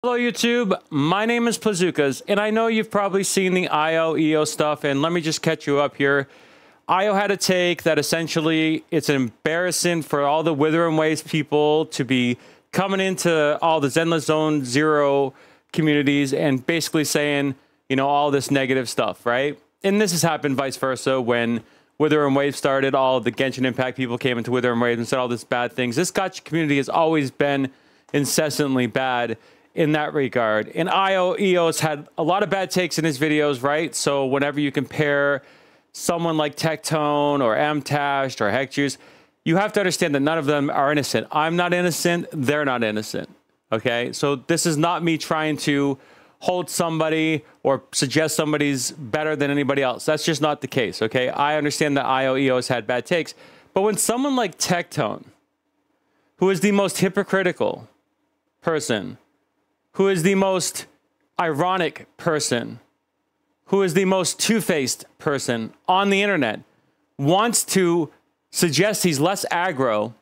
Hello YouTube, my name is Plazookas, and I know you've probably seen the I-y-o I-y-o stuff, and let me just catch you up here. I-y-o had a take that essentially it's embarrassing for all the Wither and Waves people to be coming into all the Zenless Zone Zero communities and basically saying, you know, all this negative stuff, right? And this has happened vice versa. When Wither and Waves started, all of the Genshin Impact people came into Wither and Waves and said all this bad things. This gacha community has always been incessantly bad in that regard. And I-y-o I-y-o's had a lot of bad takes in his videos, right? So whenever you compare someone like Tectone or Mtashed or Hecjuice, you have to understand that none of them are innocent. I'm not innocent. They're not innocent. Okay? So this is not me trying to hold somebody or suggest somebody's better than anybody else. That's just not the case. Okay? I understand that I-y-o I-y-o's had bad takes. But when someone like Tectone, who is the most hypocritical person, who is the most ironic person, who is the most two-faced person on the internet, wants to suggest he's less aggro,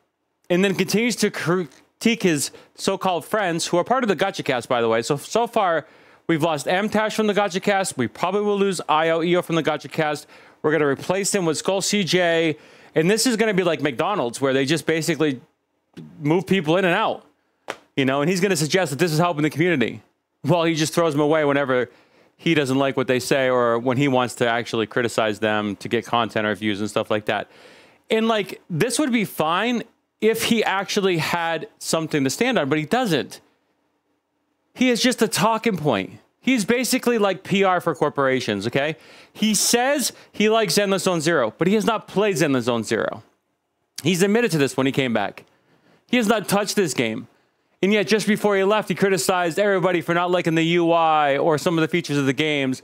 and then continues to critique his so-called friends, who are part of the Gacha Cast, by the way. So far, we've lost Mtash from the Gacha Cast. We probably will lose I-y-o I-y-o from the Gacha Cast. We're going to replace him with Skull CJ, and this is going to be like McDonald's, where they just basically move people in and out. You know, and he's going to suggest that this is helping the community. Well, he just throws them away whenever he doesn't like what they say or when he wants to actually criticize them to get content or views and stuff like that. And like, this would be fine if he actually had something to stand on, but he doesn't. He is just a talking point. He's basically like PR for corporations, okay? He says he likes Zenless Zone Zero, but he has not played Zenless Zone Zero. He's admitted to this when he came back. He has not touched this game. And yet, just before he left, he criticized everybody for not liking the UI or some of the features of the games,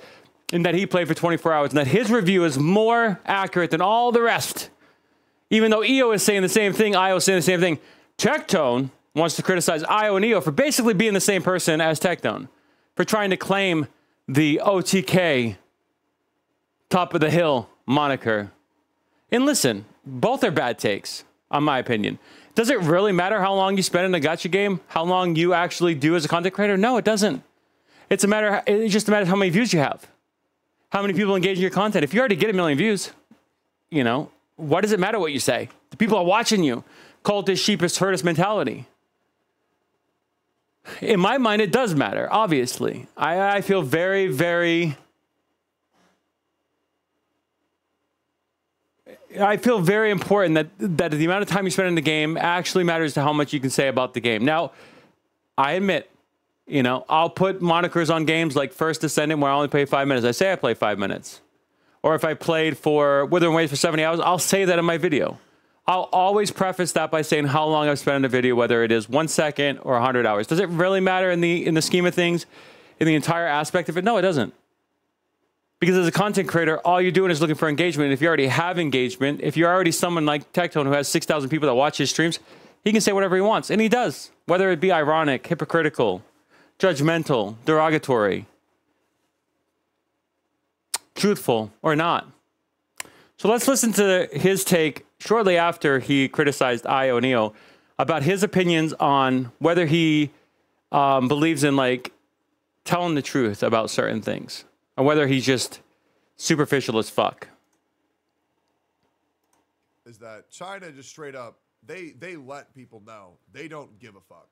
and that he played for 24 hours, and that his review is more accurate than all the rest. Even though I-y-o is saying the same thing, I-y-o is saying the same thing. Tectone wants to criticize I-y-o and I-y-o for basically being the same person as Tectone, for trying to claim the OTK top of the hill moniker. And listen, both are bad takes, in my opinion. Does it really matter how long you spend in a gacha game? How long you actually do as a content creator? No, it doesn't. It's just a matter of how many views you have. How many people engage in your content. If you already get 1 million views, you know, what does it matter what you say? The people are watching you. Cultist, sheepist, herdist mentality. In my mind, it does matter, obviously. I feel very, very... I feel very important that the amount of time you spend in the game actually matters to how much you can say about the game. Now, I admit, you know, I'll put monikers on games like First Descendant where I only play 5 minutes. I say I play 5 minutes. Or if I played for Wither and Waves for 70 hours, I'll say that in my video. I'll always preface that by saying how long I've spent in the video, whether it is 1 second or 100 hours. Does it really matter in the scheme of things, in the entire aspect of it? No, it doesn't. Because as a content creator, all you're doing is looking for engagement. If you already have engagement, if you're already someone like Tectone who has 6,000 people that watch his streams, he can say whatever he wants. And he does. Whether it be ironic, hypocritical, judgmental, derogatory, truthful, or not. So let's listen to his take shortly after he criticized I-y-o and I-y-o about his opinions on whether he believes in like telling the truth about certain things. Or whether he's just superficial as fuck. Is that China just straight up, they let people know they don't give a fuck.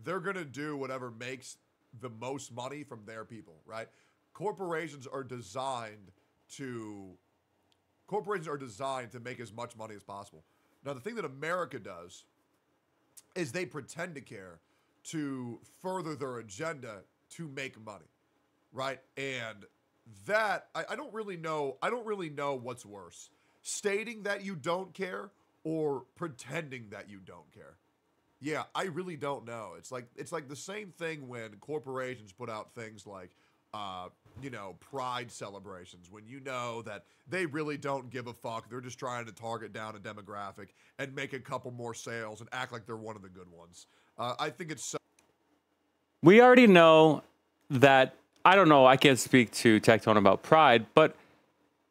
They're going to do whatever makes the most money from their people, right? Corporations are designed to make as much money as possible. Now, the thing that America does is they pretend to care to further their agenda to make money, right? And that I don't really know what's worse, stating that you don't care or pretending that you don't care. Yeah, I really don't know. It's like the same thing when corporations put out things like you know, pride celebrations, when you know that they really don't give a fuck. They're just trying to target down a demographic and make a couple more sales and act like they're one of the good ones. I think it's so. We already know that. I don't know, I can't speak to Tectone about pride, but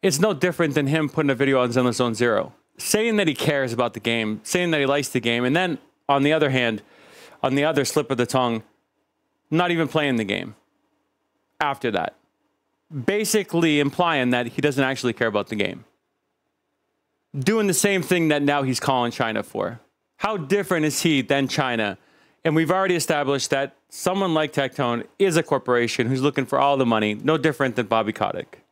it's no different than him putting a video on Zenless Zone Zero, saying that he cares about the game, saying that he likes the game, and then, on the other hand, on the other slip of the tongue, not even playing the game after that. Basically implying that he doesn't actually care about the game. Doing the same thing that now he's calling China for. How different is he than China? And we've already established that someone like Tectone is a corporation who's looking for all the money, no different than Bobby Kotick.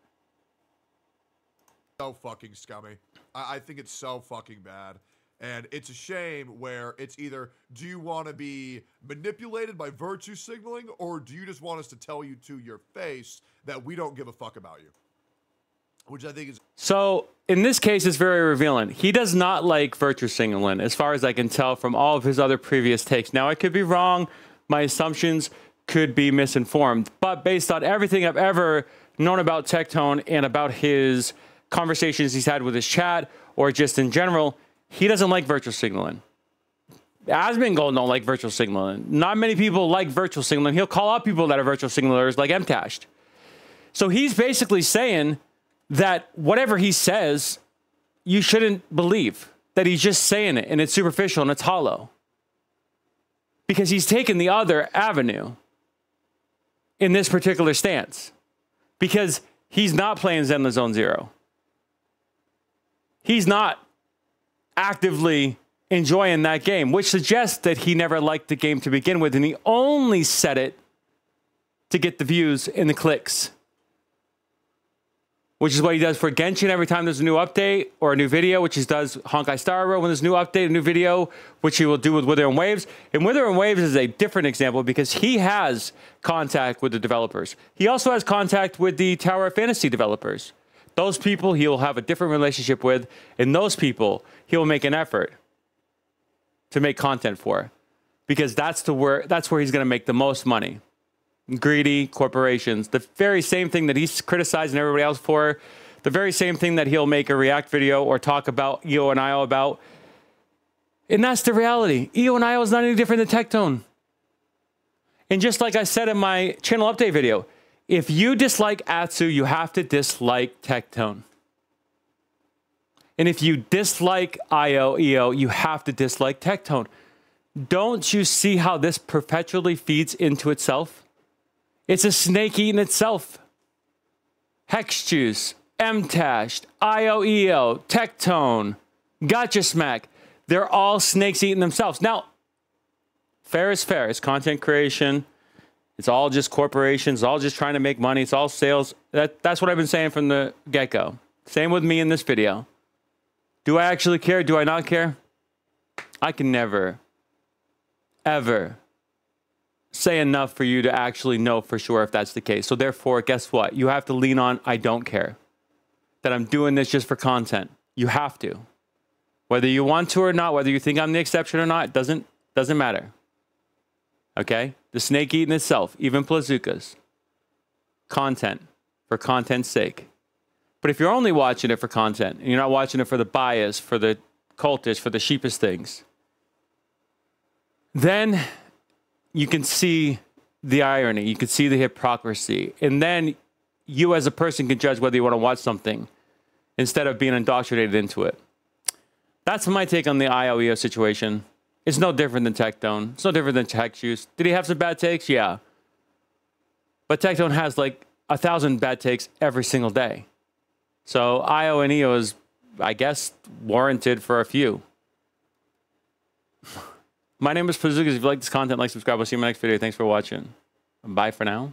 So fucking scummy. I think it's so fucking bad. And it's a shame where it's either, do you want to be manipulated by virtue signaling, or do you just want us to tell you to your face that we don't give a fuck about you? Which I think is... So, in this case, it's very revealing. He does not like virtue signaling, as far as I can tell from all of his other previous takes. Now, I could be wrong. My assumptions could be misinformed. But based on everything I've ever known about Tectone and about his conversations he's had with his chat, or just in general, he doesn't like virtual signaling. Asmongold don't like virtual signaling. Not many people like virtual signaling. He'll call out people that are virtual signalers like MTashed. So he's basically saying that whatever he says, you shouldn't believe. That he's just saying it and it's superficial and it's hollow. Because he's taken the other avenue in this particular stance. Because he's not playing Zenless Zone Zero. He's not actively enjoying that game, which suggests that he never liked the game to begin with, and he only said it to get the views and the clicks. Which is what he does for Genshin every time there's a new update or a new video, which he does Honkai Star Rail when there's a new update, a new video, which he will do with Wither and Waves. And Wither and Waves is a different example because he has contact with the developers. He also has contact with the Tower of Fantasy developers. Those people he'll have a different relationship with, and those people he'll make an effort to make content for, because that's where he's going to make the most money. Greedy corporations, the very same thing that he's criticizing everybody else for, the very same thing that he'll make a react video or talk about I-y-o and I-y-o about. And that's the reality. I-y-o and I-y-o is not any different than Tectone. And just like I said in my channel update video, if you dislike Atsu, you have to dislike Tectone. And if you dislike I-y-o, you have to dislike Tectone. Don't you see how this perpetually feeds into itself? It's a snake eating itself. Hex Juice, MTashed, I-y-o, Tectone, Gotcha Smack. They're all snakes eating themselves. Now, fair is fair. It's content creation. It's all just corporations, all just trying to make money. It's all sales. That's what I've been saying from the get-go. Same with me in this video. Do I actually care? Do I not care? I can never, ever say enough for you to actually know for sure if that's the case. So therefore, guess what? You have to lean on I don't care. That I'm doing this just for content. You have to. Whether you want to or not, whether you think I'm the exception or not, doesn't matter. Okay? The snake eating itself, even Plazukas. Content for content's sake. But if you're only watching it for content, and you're not watching it for the bias, for the cultish, for the sheepish things, then you can see the irony. You can see the hypocrisy. And then you as a person can judge whether you want to watch something instead of being indoctrinated into it. That's my take on the I-y-o situation. It's no different than Tectone. It's no different than Hex Juice. Did he have some bad takes? Yeah. But Tectone has like 1,000 bad takes every single day. So I-y-o and I-y-o is, I guess, warranted for a few. My name is Pazukas. If you like this content, like, subscribe. I'll see you in my next video. Thanks for watching. Bye for now.